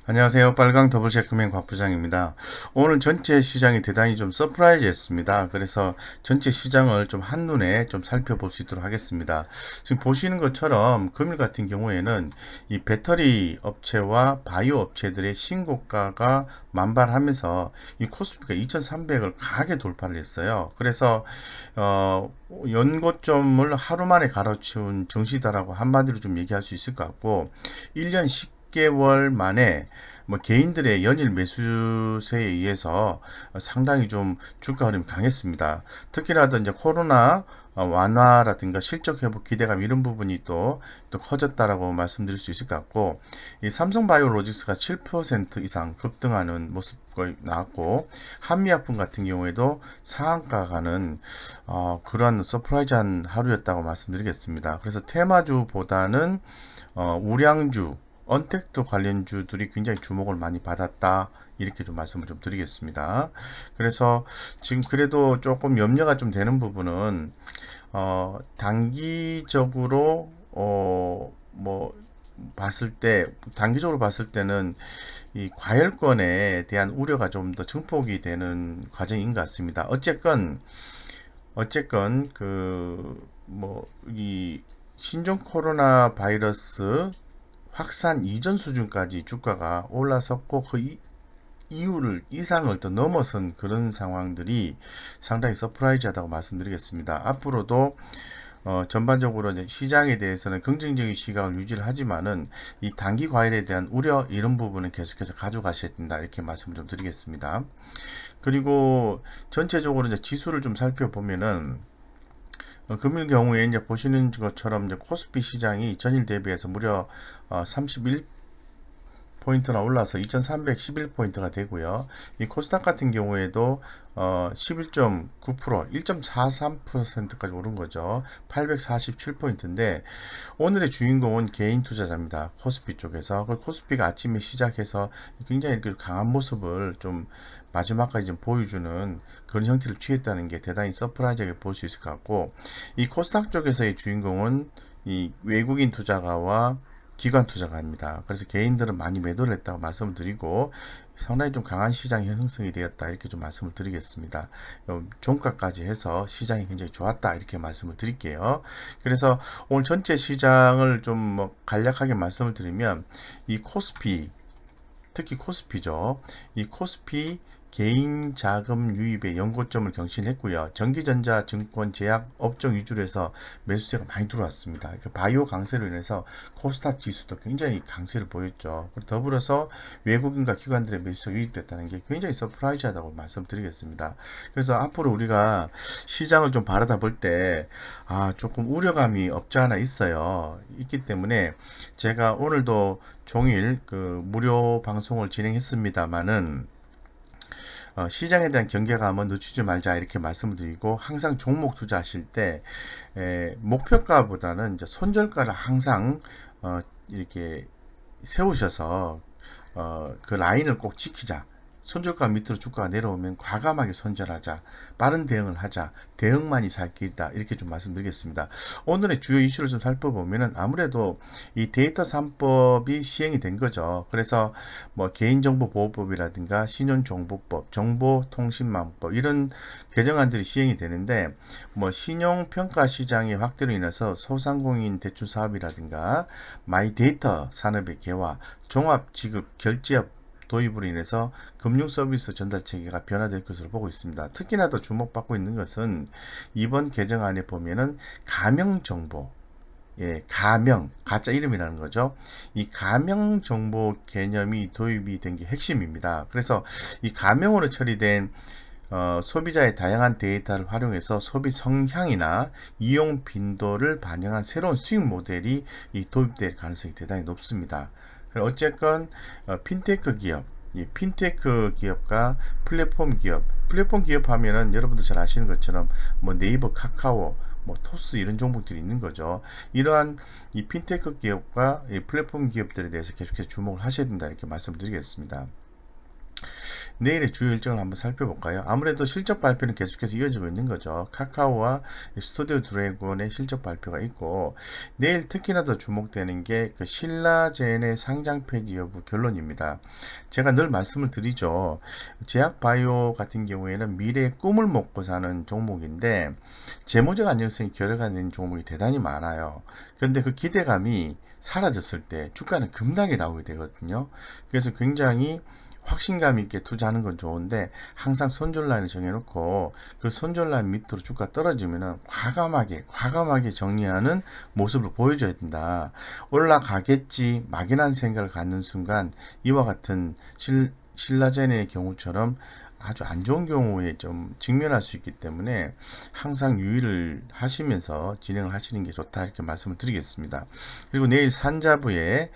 안녕하세요. 빨강 더블체크맨 곽 부장입니다. 오늘 전체 시장이 대단히 좀 서프라이즈했습니다. 그래서 전체 시장을 좀 한눈에 좀 살펴볼 수 있도록 하겠습니다. 지금 보시는 것처럼 금일 같은 경우에는 이 배터리 업체와 바이오 업체들의 신고가가 만발하면서 이 코스피가 2300을 강하게 돌파를 했어요. 그래서 연고점을 하루 만에 갈아치운 정시다라고 한마디로 좀 얘기할 수 있을 것 같고 1년 10개월 만에 뭐 개인들의 연일 매수세에 의해서 상당히 좀 주가 흐름이 강했습니다. 특히나 이제 코로나 완화라든가 실적 회복 기대감 이런 부분이 또 커졌다라고 말씀드릴 수 있을 것 같고 이 삼성바이오로직스가 7% 이상 급등하는 모습 나왔고 한미약품 같은 경우에도 상한가 가는 그런 서프라이즈한 하루였다고 말씀드리겠습니다. 그래서 테마주보다는 우량주 언택트 관련주들이 굉장히 주목을 많이 받았다. 이렇게 좀 말씀을 좀 드리겠습니다. 그래서 지금 그래도 조금 염려가 좀 되는 부분은 단기적으로 뭐 봤을 때 단기적으로 봤을 때는 이 과열권에 대한 우려가 좀 더 증폭이 되는 과정인 것 같습니다. 어쨌건 그 뭐 이 신종 코로나 바이러스 확산 이전 수준까지 주가가 올라섰고 그 이유를 이상을 더 넘어선 그런 상황들이 상당히 서프라이즈하다고 말씀드리겠습니다. 앞으로도 전반적으로 이제 시장에 대해서는 긍정적인 시각을 유지를 하지만은 이 단기 과열에 대한 우려 이런 부분은 계속해서 가져가셔야 된다 이렇게 말씀을 좀 드리겠습니다. 그리고 전체적으로 이제 지수를 좀 살펴보면은 금일 경우에 이제 보시는 것처럼 이제 코스피 시장이 전일 대비해서 무려 31포인트나 올라서 2311포인트가 되고요. 이 코스닥 같은 경우에도 11.9%, 1.43%까지 오른 거죠. 847포인트인데 오늘의 주인공은 개인 투자자입니다. 코스피 쪽에서. 코스피가 아침에 시작해서 굉장히 이렇게 강한 모습을 좀 마지막까지 좀 보여주는 그런 형태를 취했다는 게 대단히 서프라이즈하게 볼 수 있을 것 같고 이 코스닥 쪽에서의 주인공은 이 외국인 투자가와 기관 투자가입니다. 그래서 개인들은 많이 매도를 했다고 말씀을 드리고 상당히 좀 강한 시장 형성이 되었다 이렇게 좀 말씀을 드리겠습니다. 종가까지 해서 시장이 굉장히 좋았다 이렇게 말씀을 드릴게요. 그래서 오늘 전체 시장을 좀 뭐 간략하게 말씀을 드리면 이 코스피 특히 코스피죠. 이 코스피 개인 자금 유입의 연고점을 경신했고요. 전기전자, 증권, 제약 업종 위주로 해서 매수세가 많이 들어왔습니다. 바이오 강세로 인해서 코스닥 지수도 굉장히 강세를 보였죠. 그리고 더불어서 외국인과 기관들의 매수세가 유입됐다는 게 굉장히 서프라이즈하다고 말씀드리겠습니다. 그래서 앞으로 우리가 시장을 좀 바라다 볼 때 조금 우려감이 없지 않아 있어요. 있기 때문에 제가 오늘도 종일 그 무료 방송을 진행했습니다만은 시장에 대한 경계감은 늦추지 말자 이렇게 말씀을 드리고 항상 종목 투자하실 때 목표가보다는 이제 손절가를 항상 이렇게 세우셔서 그 라인을 꼭 지키자. 손절가 밑으로 주가가 내려오면 과감하게 손절하자, 빠른 대응을 하자, 대응만이 살 길이다 이렇게 좀 말씀드리겠습니다. 오늘의 주요 이슈를 좀 살펴보면은 아무래도 이 데이터 3법이 시행이 된 거죠. 그래서 뭐 개인정보보호법이라든가 신용정보법, 정보통신망법 이런 개정안들이 시행이 되는데 뭐 신용평가 시장의 확대로 인해서 소상공인 대출 사업이라든가 마이데이터 산업의 개화, 종합지급 결제업 도입으로 인해서 금융 서비스 전달 체계가 변화될 것으로 보고 있습니다. 특히나 더 주목받고 있는 것은 이번 개정안에 보면은 가명 정보, 가명, 가짜 이름이라는 거죠. 이 가명 정보 개념이 도입이 된 게 핵심입니다. 그래서 이 가명으로 처리된 소비자의 다양한 데이터를 활용해서 소비 성향이나 이용 빈도를 반영한 새로운 수익 모델이 도입될 가능성이 대단히 높습니다. 어쨌건 핀테크 기업, 핀테크 기업과 플랫폼 기업 하면은 여러분도 잘 아시는 것처럼 뭐 네이버, 카카오, 뭐 토스 이런 종목들이 있는 거죠. 이러한 이 핀테크 기업과 이 플랫폼 기업들에 대해서 계속해서 주목을 하셔야 된다 이렇게 말씀드리겠습니다. 내일의 주요 일정을 한번 살펴볼까요? 아무래도 실적 발표는 계속해서 이어지고 있는 거죠. 카카오와 스튜디오 드래곤의 실적 발표가 있고, 내일 특히나 더 주목되는 게 그 신라젠의 상장 폐지 여부 결론입니다. 제가 늘 말씀을 드리죠. 제약바이오 같은 경우에는 미래의 꿈을 먹고 사는 종목인데 재무적 안정성이 결여가 된 종목이 대단히 많아요. 그런데 그 기대감이 사라졌을 때 주가는 급락이 나오게 되거든요. 그래서 굉장히 확신감 있게 투자하는 건 좋은데 항상 손절 라인을 정해놓고 그 손절 라인 밑으로 주가 떨어지면은 과감하게 정리하는 모습을 보여줘야 된다. 올라가겠지 막연한 생각을 갖는 순간 이와 같은 신라젠의 경우처럼 아주 안 좋은 경우에 좀 직면할 수 있기 때문에 항상 유의를 하시면서 진행을 하시는 게 좋다 이렇게 말씀을 드리겠습니다. 그리고 내일 산자부의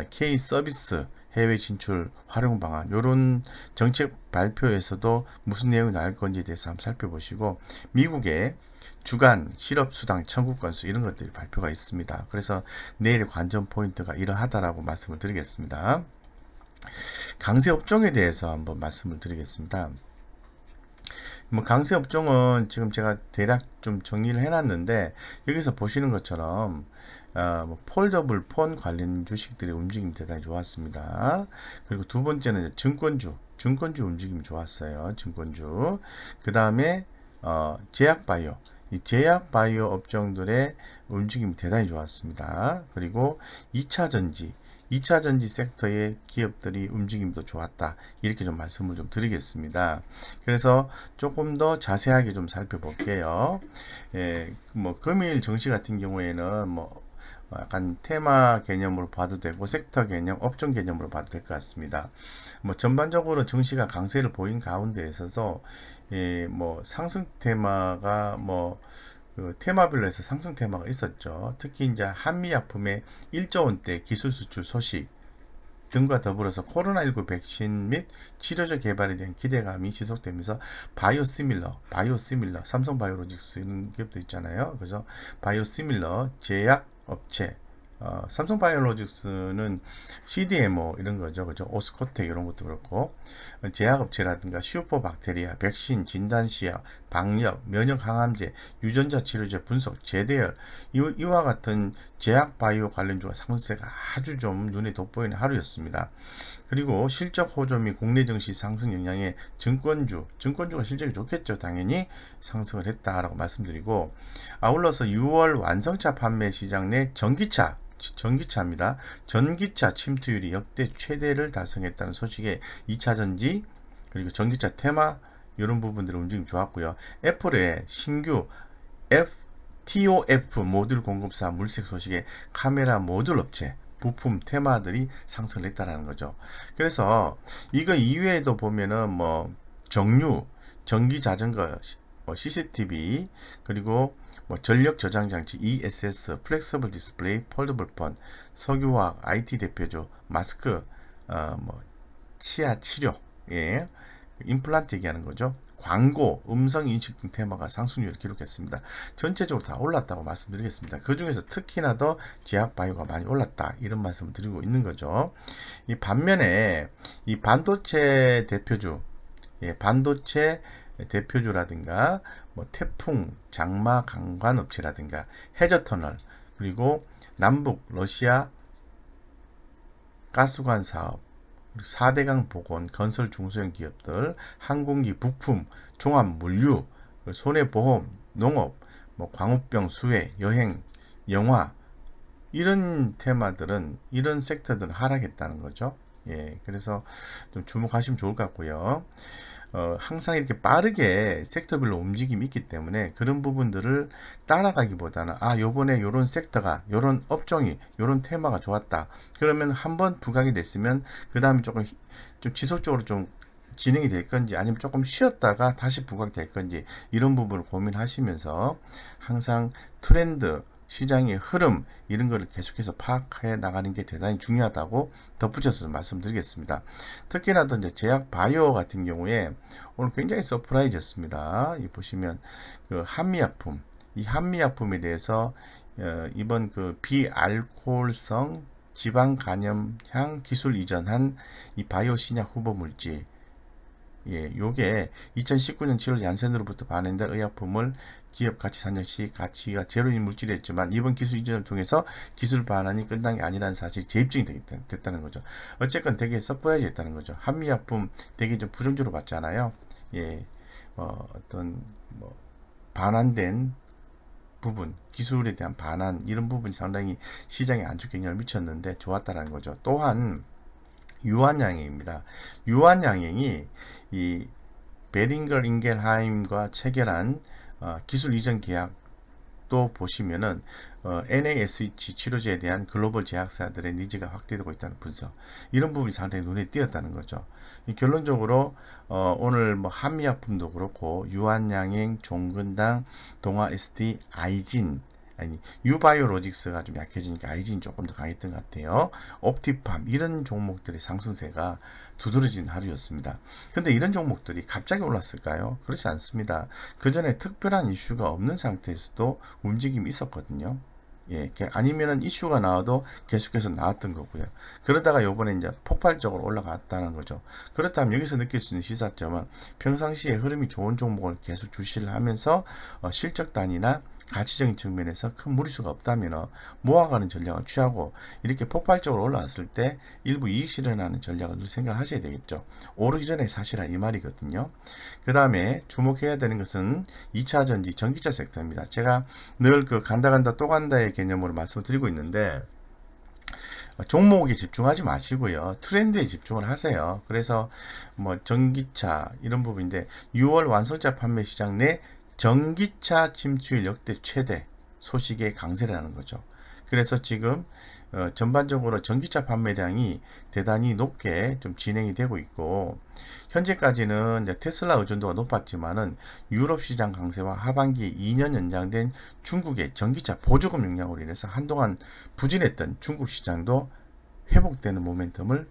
K 서비스 해외 진출 활용 방안 이런 정책 발표에서도 무슨 내용이 나올 건지에 대해서 한번 살펴보시고 미국의 주간 실업수당 청구 건수 이런 것들이 발표가 있습니다. 그래서 내일의 관전 포인트가 이러하다라고 말씀을 드리겠습니다. 강세 업종에 대해서 한번 말씀을 드리겠습니다. 뭐 강세 업종은 지금 제가 대략 좀 정리를 해놨는데 여기서 보시는 것처럼 뭐 폴더블 폰 관련 주식들의 움직임이 대단히 좋았습니다. 그리고 두 번째는 증권주 움직임이 좋았어요. 증권주. 그 다음에 제약바이오 이 제약바이오 업종들의 움직임이 대단히 좋았습니다. 그리고 2차 전지 섹터의 기업들이 움직임도 좋았다. 이렇게 좀 말씀을 좀 드리겠습니다. 그래서 조금 더 자세하게 좀 살펴볼게요. 뭐 금일 증시 같은 경우에는 뭐 약간 테마 개념으로 봐도 되고 섹터 개념, 업종 개념으로 봐도 될 것 같습니다. 뭐 전반적으로 증시가 강세를 보인 가운데 있어서 뭐 상승 테마가 그 테마별로 해서 상승 테마가 있었죠. 특히 이제 한미약품의 1조 원대 기술 수출 소식 등과 더불어서 코로나19 백신 및 치료제 개발에 대한 기대감이 지속되면서 바이오시밀러, 삼성바이오로직스 이런 기업도 있잖아요. 그래서 바이오시밀러 제약 업체, 삼성바이오로직스는 CDMO 이런 거죠. 그죠? 오스코텍 이런 것도 그렇고 제약업체라든가 슈퍼박테리아, 백신, 진단시약, 방역, 면역 항암제, 유전자 치료제 분석, 제대열 이와 같은 제약바이오 관련주가 상승세가 아주 좀 눈에 돋보이는 하루였습니다. 그리고 실적 호조 및 국내 증시 상승 영향에 증권주가 실적이 좋겠죠. 당연히 상승을 했다라고 말씀드리고 아울러서 6월 완성차 판매 시장 내 전기차입니다. 전기차 침투율이 역대 최대를 달성했다는 소식에 2차 전지 그리고 전기차 테마 이런 부분들의 움직임 좋았고요. 애플의 신규 TOF 모듈 공급사 물색 소식에 카메라 모듈 업체 부품 테마들이 상승을 했다라는 거죠. 그래서 이거 이외에도 보면은 뭐 정유, 전기 자전거, CCTV 그리고 뭐 전력 저장 장치, ESS, 플렉서블 디스플레이, 폴더블 폰, 석유화학, IT 대표주, 마스크, 뭐 치아 치료, 임플란트 얘기하는 거죠. 광고, 음성 인식 등 테마가 상승률을 기록했습니다. 전체적으로 다 올랐다고 말씀드리겠습니다. 그 중에서 특히나 더 제약바이오가 많이 올랐다. 이런 말씀을 드리고 있는 거죠. 이 반면에 이 반도체 대표주라든가 뭐 태풍, 장마 강관 업체라든가 해저터널 그리고 남북 러시아 가스관 사업 4대강 보건, 건설 중소형 기업들, 항공기 부품, 종합 물류, 손해보험, 농업, 뭐 광우병 수혜, 여행, 영화 이런 테마들은 이런 섹터들은 하락했다는 거죠. 그래서 좀 주목하시면 좋을 것 같고요. 항상 이렇게 빠르게 섹터별로 움직임이 있기 때문에 그런 부분들을 따라가기보다는 요번에 요런 섹터가 요런 업종이 요런 테마가 좋았다 그러면 한번 부각이 됐으면 그 다음에 조금 좀 지속적으로 좀 진행이 될 건지 아니면 조금 쉬었다가 다시 부각될 건지 이런 부분을 고민하시면서 항상 트렌드 시장의 흐름 이런 거를 계속해서 파악해 나가는 게 대단히 중요하다고 덧붙여서 말씀드리겠습니다. 특히나 더 이제 제약 바이오 같은 경우에 오늘 굉장히 서프라이즈였습니다. 이 보시면 그 한미약품, 이 한미약품에 대해서 이번 그 비알코올성 지방 간염향 기술 이전한 이 바이오 신약 후보 물질 예, 요게 2019년 7월 얀센으로부터 반영된 의약품을 기업 가치 산정 시 가치가 제로인 물질이었지만 이번 기술 이전을 통해서 기술 반환이 끝난 게 아니라는 사실이 재입증이 됐다는 거죠. 어쨌건 되게 서프라이즈 했다는 거죠. 한미약품 되게 좀 부정적으로 봤잖아요. 예, 어떤 뭐 반환된 부분, 기술에 대한 반환 이런 부분이 상당히 시장에 안 좋게 영향을 미쳤는데 좋았다는 거죠. 또한 유한양행입니다. 유한양행이 이 베링거 잉겔하임과 체결한 기술 이전 계약도 보시면은 NASH 치료제에 대한 글로벌 제약사들의 니즈가 확대되고 있다는 분석, 이런 부분이 상당히 눈에 띄었다는 거죠. 결론적으로 오늘 뭐 한미약품도 그렇고 유한양행, 종근당, 동아 SD, 아이진, 아니 유바이오로직스가 좀 약해지니까 아이진이 조금 더 강했던 것 같아요. 옵티팜 이런 종목들의 상승세가 두드러진 하루였습니다. 근데 이런 종목들이 갑자기 올랐을까요? 그렇지 않습니다. 그 전에 특별한 이슈가 없는 상태에서도 움직임이 있었거든요. 예, 아니면은 이슈가 나와도 계속해서 나왔던 거고요. 그러다가 요번에 이제 폭발적으로 올라갔다는 거죠. 그렇다면 여기서 느낄 수 있는 시사점은 평상시에 흐름이 좋은 종목을 계속 주시를 하면서 실적 단위나 가치적인 측면에서 큰 무리수가 없다면 모아가는 전략을 취하고 이렇게 폭발적으로 올라왔을 때 일부 이익 실현하는 전략을 늘 생각하셔야 되겠죠. 오르기 전에 사실은 이 말이거든요. 그 다음에 주목해야 되는 것은 2차 전지 전기차 섹터입니다. 제가 늘 그 간다 간다 또 간다의 개념으로 말씀을 드리고 있는데 종목에 집중하지 마시고요. 트렌드에 집중을 하세요. 그래서 뭐 전기차 이런 부분인데 6월 완성차 판매 시장 내 전기차 침투율 역대 최대 소식의 강세라는 거죠. 그래서 지금 전반적으로 전기차 판매량이 대단히 높게 좀 진행이 되고 있고 현재까지는 이제 테슬라 의존도가 높았지만은 유럽 시장 강세와 하반기 2년 연장된 중국의 전기차 보조금 영향으로 인해서 한동안 부진했던 중국 시장도 회복되는 모멘텀을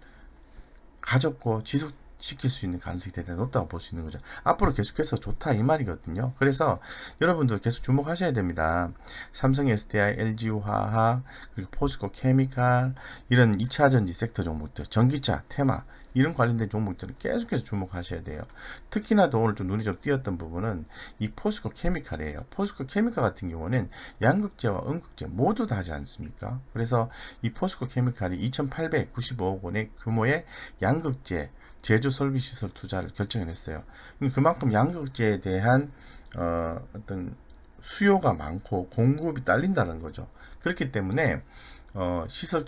가졌고 지속시킬 수 있는 가능성이 대단히 높다고 볼 수 있는 거죠. 앞으로 계속해서 좋다 이 말이거든요. 그래서 여러분들 계속 주목하셔야 됩니다. 삼성 SDI, LG화학, 그리고 포스코 케미칼 이런 2차 전지 섹터 종목들, 전기차, 테마 이런 관련된 종목들은 계속해서 주목하셔야 돼요. 특히나 더 오늘 좀 눈이 좀 띄었던 부분은 이 포스코 케미칼이에요. 포스코 케미칼 같은 경우는 양극재와 음극재 모두 다 하지 않습니까? 그래서 이 포스코 케미칼이 2,895억 원의 규모의 양극재 제조 설비 시설 투자를 결정을 했어요. 그만큼 양극재에 대한 어떤 수요가 많고 공급이 딸린다는 거죠. 그렇기 때문에 시설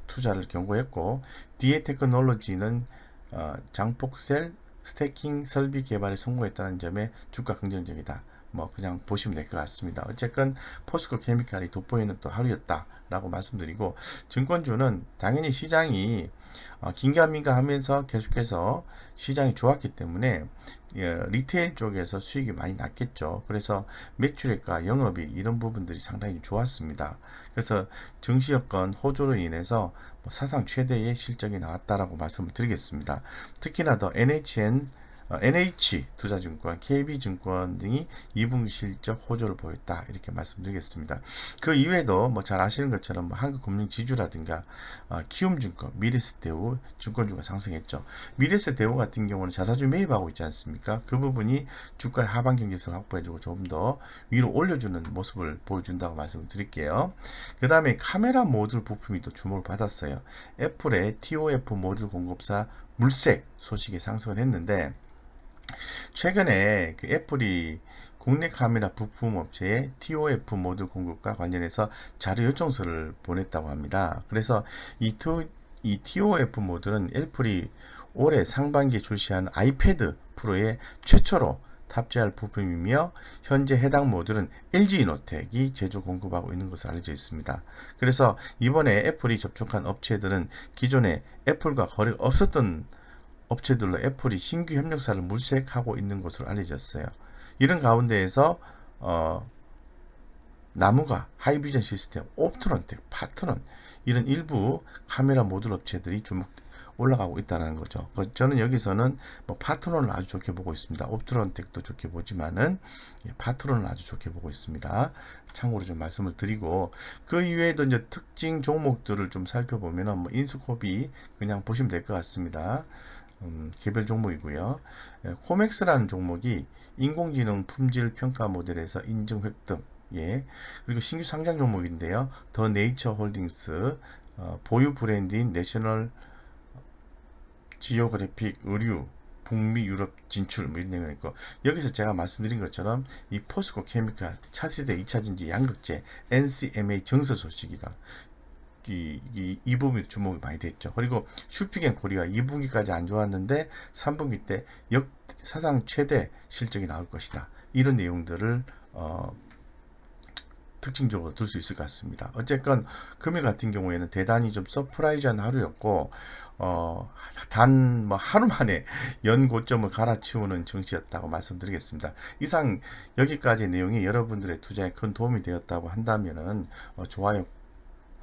투자를 경고했고 DA 테크놀로지는 장폭셀 스태킹 설비 개발에 성공했다는 점에 주가 긍정적이다. 뭐 그냥 보시면 될 것 같습니다. 어쨌건 포스코 케미칼이 돋보이는 또 하루였다라고 말씀드리고 증권주는 당연히 시장이 긴가민가 하면서 계속해서 시장이 좋았기 때문에 리테일 쪽에서 수익이 많이 났겠죠. 그래서 매출액과 영업이 이런 부분들이 상당히 좋았습니다. 그래서 증시여건 호조로 인해서 사상 최대의 실적이 나왔다라고 말씀을 드리겠습니다. 특히나 더 NH투자증권, KB증권 등이 2분기 실적 호조를 보였다 이렇게 말씀드리겠습니다. 그 이외에도 뭐 잘 아시는 것처럼 한국금융지주라든가 키움증권, 미래에셋대우 증권주가 상승했죠. 미래에셋대우 같은 경우는 자사주 매입하고 있지 않습니까? 그 부분이 주가의 하반 경제성을 확보해주고 조금 더 위로 올려주는 모습을 보여준다고 말씀을 드릴게요. 그 다음에 카메라 모듈 부품이 또 주목을 받았어요. 애플의 TOF 모듈 공급사 물색 소식이 상승을 했는데 최근에 그 애플이 국내 카메라 부품 업체에 TOF 모듈 공급과 관련해서 자료 요청서를 보냈다고 합니다. 그래서 이 TOF 모듈은 애플이 올해 상반기에 출시한 아이패드 프로에 최초로 탑재할 부품이며 현재 해당 모듈은 LG이노텍이 제조 공급하고 있는 것으로 알려져 있습니다. 그래서 이번에 애플이 접촉한 업체들은 기존에 애플과 거래가 없었던 업체들로 애플이 신규 협력사를 물색하고 있는 것으로 알려졌어요. 이런 가운데에서 나무가, 하이비전 시스템, 옵트론텍, 파트넌 이런 일부 카메라 모듈 업체들이 올라가고 있다는 거죠. 저는 여기서는 뭐 파트론을 아주 좋게 보고 있습니다. 옵트론텍도 좋게 보지만은 파트론을 아주 좋게 보고 있습니다. 참고로 좀 말씀을 드리고 그 이외에도 이제 특징 종목들을 좀 살펴보면은 뭐 인수코비 그냥 보시면 될 것 같습니다. 개별 종목이고요. 코맥스라는 종목이 인공지능 품질 평가 모델에서 인증 획득. 예. 그리고 신규 상장 종목인데요. 더 네이처 홀딩스, 보유 브랜드인 내셔널 지오그래픽 의류, 북미 유럽 진출 뭐 이런 내용이 있고, 여기서 제가 말씀드린 것처럼 이 포스코 케미칼 차세대 2차전지 양극재 NCMA 증설 소식이다. 이 부분이 주목이 많이 됐죠. 그리고 슈피겐 코리아 2분기까지 안 좋았는데 3분기 때 사상 최대 실적이 나올 것이다. 이런 내용들을 특징적으로 둘 수 있을 것 같습니다. 어쨌건 금일 같은 경우에는 대단히 좀 서프라이즈한 하루였고, 단 뭐 하루 만에 연고점을 갈아치우는 증시였다고 말씀드리겠습니다. 이상 여기까지 내용이 여러분들의 투자에 큰 도움이 되었다고 한다면은 좋아요,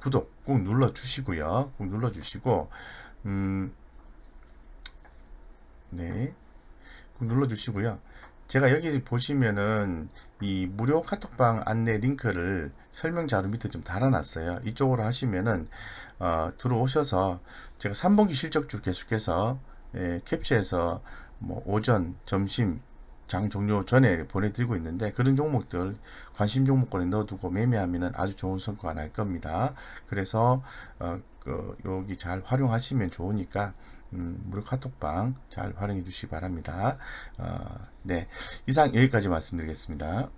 구독 꼭 눌러주시고요. 꼭 눌러주시고, 네, 꼭 눌러주시고요. 제가 여기 보시면은 이 무료 카톡방 안내 링크를 설명 자료 밑에 좀 달아놨어요. 이쪽으로 하시면은 들어오셔서 제가 3분기 실적주 계속해서 캡처해서 뭐 오전, 점심, 장 종료 전에 보내드리고 있는데, 그런 종목들 관심 종목권에 넣어두고 매매하면 아주 좋은 성과가 날 겁니다. 그래서 여기 잘 활용하시면 좋으니까 무료 카톡방 잘 활용해 주시기 바랍니다. 네, 이상 여기까지 말씀드리겠습니다.